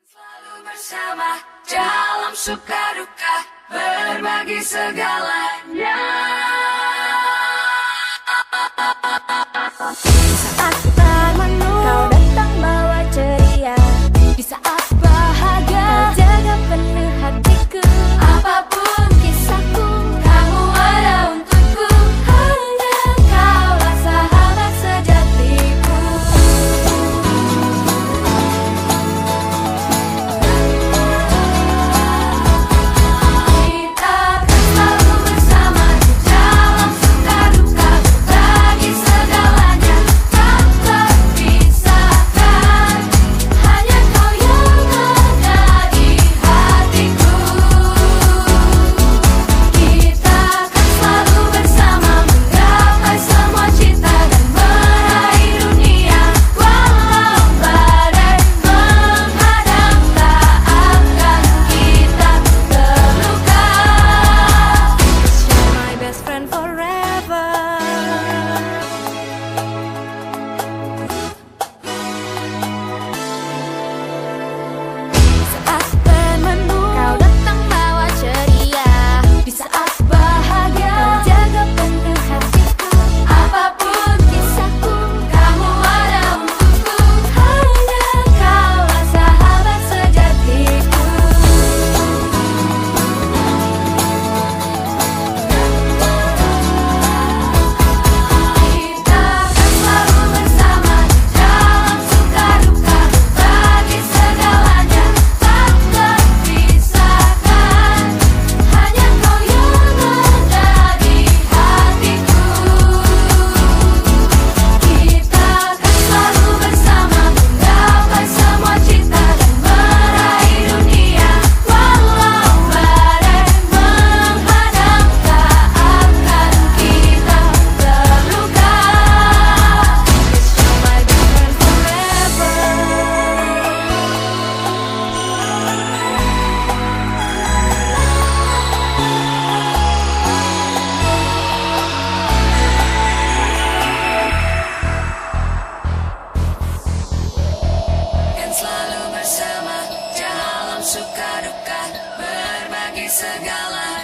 Selalu bersama dalam suka duka, berbagi segalanya. Di saat termenung, kau datang bawa ceria. Di saat bahagia, kau jaga penuh hatiku. Apapun kisahku, kamu ada untukku. Hanya kaulah sahabat sejatiku. Kita akan selalu bersama di dalam suka duka, berbagi segalanya, tak terpisahkan. Hanya kau yang ada di hatiku. Kita akan selalu bersama, menggapai semua cita dan meraih dunia. Walau badai menghadang, tak akan kita terluka. You're my best friend forever. Saat termenung, kau datang bawa ceria. Di saat bahagia, kau jaga penuh hatiku. Apapun kisahku, kamu ada untukku. Hanya kaulah sahabat sejatiku. Kita akan selalu bersama di dalam suka duka, berbagi segalanya, tak terpisahkan. Hanya kau yang ada di hatiku. Kita akan selalu bersama, menggapai semua cita dan meraih dunia. Walau badai menghadang, tak akan kita terluka. You're my best friend forever. Kan selalu bersama dalam suka duka, berbagi segala